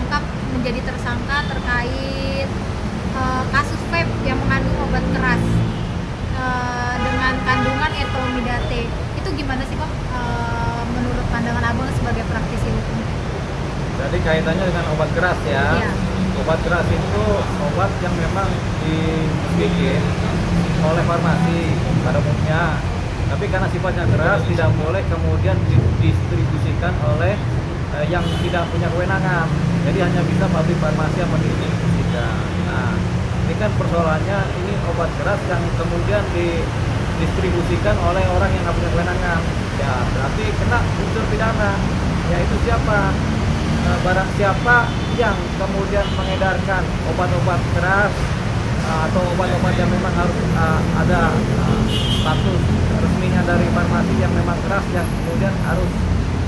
ditangkap menjadi tersangka terkait kasus vape yang mengandung obat keras dengan kandungan etomidate. Itu gimana sih Bang menurut pandangan Abang sebagai praktisi hukum? Jadi kaitannya dengan obat keras ya. Iya. Obat keras itu obat yang memang dibikin oleh farmasi pada umumnya. Tapi karena sifatnya keras tidak boleh kemudian didistribusikan oleh yang tidak punya kewenangan. Jadi hanya bisa pabrik farmasi yang mendistribusikan. Nah, ini kan persoalannya ini obat keras yang kemudian didistribusikan oleh orang yang nggak punya kewenangan. Ya berarti kena unsur pidana. Yaitu siapa? Barang siapa yang kemudian mengedarkan obat-obat keras atau obat-obat yang memang harus ada status resminya dari farmasi yang memang keras yang kemudian harus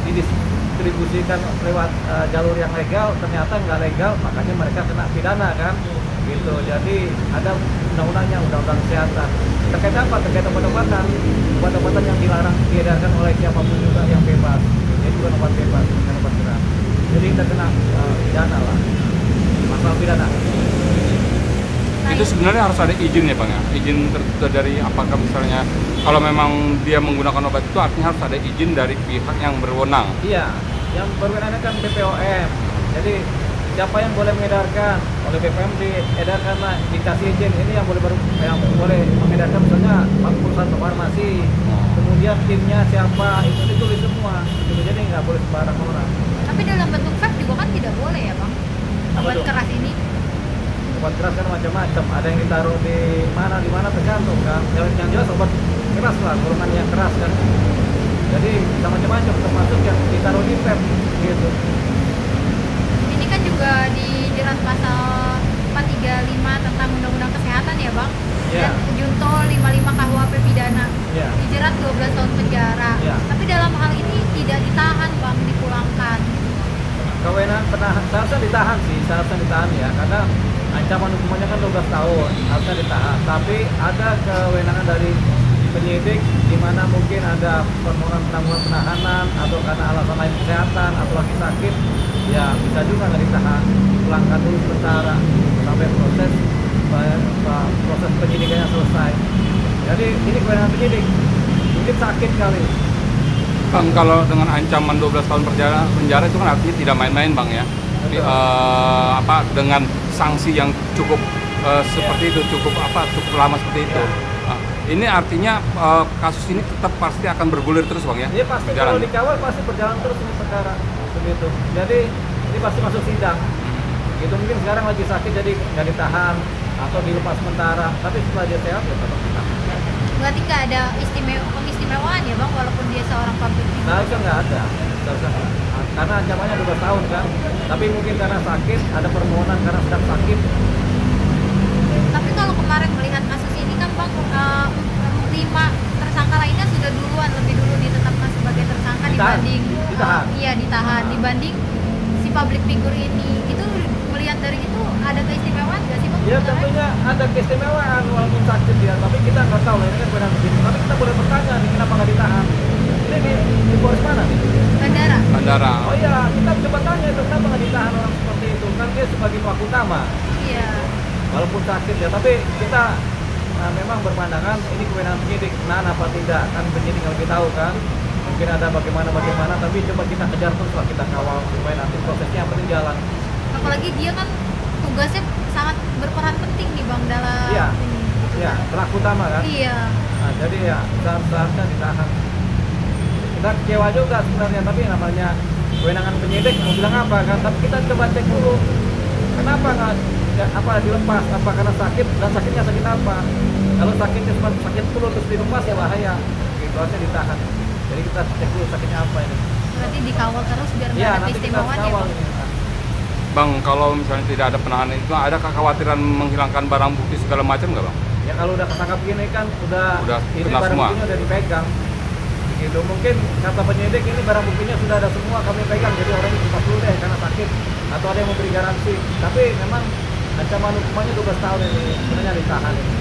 didistribusikan lewat jalur yang legal, ternyata nggak legal, makanya mereka kena pidana kan gitu. Jadi ada undang-undangnya, undang-undang kesehatan terkait apa? Terkait obat-obatan yang dilarang diedarkan oleh siapapun juga yang bebas. Jadi bukan obat bebas, bukan obat keras. Jadi kita kena pidana lah, masalah pidana. Itu sebenarnya harus ada izin ya Bang ya? Izin dari apakah misalnya kalau memang dia menggunakan obat itu artinya harus ada izin dari pihak yang berwenang? Iya, yang berwenang kan BPOM. Jadi siapa yang boleh mengedarkan? Oleh BPOM diedarkan lah, dikasih izin. Ini yang boleh mengedarkan misalnya perusahaan farmasi. Kemudian timnya siapa, itu ditulis semua. Jadi nggak boleh sembarang orang. Tapi dalam bentuk vape juga kan tidak boleh ya Bang? Obat keras ini? Obat keras kan macam-macam. Ada yang ditaruh di mana tergantung kan. Yang jelas obat keras lah, golongan yang keras kan. Jadi bisa macam-macam, termasuk yang ditaruh di vape gitu. Ini kan juga dijerat pasal 435 tentang Undang-Undang Kesehatan ya Bang? Yeah. Dan Junto 55 KUHP pidana. Yeah. Dijerat 12 tahun penjara. Yeah. Tapi dalam hal ini tidak ditahan Bang, dipulangkan. Kewenangan penahan seharusnya ditahan sih, seharusnya ditahan ya, karena ancaman hukumannya kan 12 tahun, harusnya ditahan. Tapi ada kewenangan dari penyidik di mana mungkin ada permohonan penangguhan penahanan atau karena alasan lain kesehatan atau lagi sakit, ya bisa juga nggak ditahan, dipulangkan dulu sementara sampai proses penyidikannya selesai. Jadi ini kewenangan penyidik, mungkin sakit kali. Bang, kalau dengan ancaman 12 tahun penjara itu kan artinya tidak main-main Bang ya. Dengan sanksi yang cukup seperti itu, cukup lama seperti itu. Ini artinya kasus ini tetap pasti akan bergulir terus Bang ya? Iya pasti, kalau dikawal pasti berjalan terus ini perkara begitu. Jadi ini pasti masuk sidang. Gitu, mungkin sekarang lagi sakit jadi nggak ditahan atau dilepas sementara, tapi setelah dia sehat ya tetap ditahan. Berarti nggak ada pengistimewaan ya Bang, walaupun dia seorang public figure? Seharusnya nggak ada, karena ancamannya 12 tahun kan. Tapi mungkin karena sakit, ada permohonan karena sedang sakit. Tapi kalau kemarin melihat kasus ini kan Bang, 5 tersangka lainnya sudah lebih dulu ditetapkan sebagai tersangka dibanding ditahan dibanding si public figure ini. Itu melihat dari itu ada keistimewaan nggak sih Bang? Ya tentunya ada keistimewaan walaupun sakit ya, tapi kita nggak tahu lah, ini kan benar begini. Tapi kita boleh bertanya nih, kenapa nggak ditahan? Ini di Polres mana nih? Bandara. Oh iya, kita coba tanya itu kenapa nggak ditahan orang seperti itu? Kan dia sebagai pelaku utama. Iya. Walaupun sakit ya, tapi kita memang berpandangan ini kewenangan penyidik, apa tidak, kan penyidik yang lebih tahu kan. Mungkin ada bagaimana, tapi coba kita kejar terus lah, kita kawal supaya nanti prosesnya yang penting jalan. Apalagi dia kan tugasnya sangat berperan penting nih Bang dalam ini. Iya, pelaku utama kan. Iya. Nah, jadi ya seharusnya ditahan. Kita kecewa juga sebenarnya, tapi namanya kewenangan penyidik mau bilang apa kan? Tapi kita coba cek dulu, kenapa nggak dilepas? Apa karena sakit, dan sakitnya sakit apa? Kalau sakitnya cuma sakit flu terus dilepas ya bahaya. Gitu harusnya ditahan. Jadi kita cek dulu sakitnya apa ini. Berarti dikawal terus biar nggak ada keistimewaan ya Bang? Bang, kalau misalnya tidak ada penahanan itu, ada kekhawatiran menghilangkan barang bukti segala macam nggak Bang? Ya kalau udah ketangkap gini kan udah ini kena barang semua. buktinya udah dipegang. Gitu. Mungkin kata penyidik ini barang buktinya sudah ada semua kami pegang, jadi orang ini lepas dulu deh karena sakit atau ada yang memberi garansi. Tapi memang ancaman hukumannya 12 tahun ini sebenarnya ditahan ini.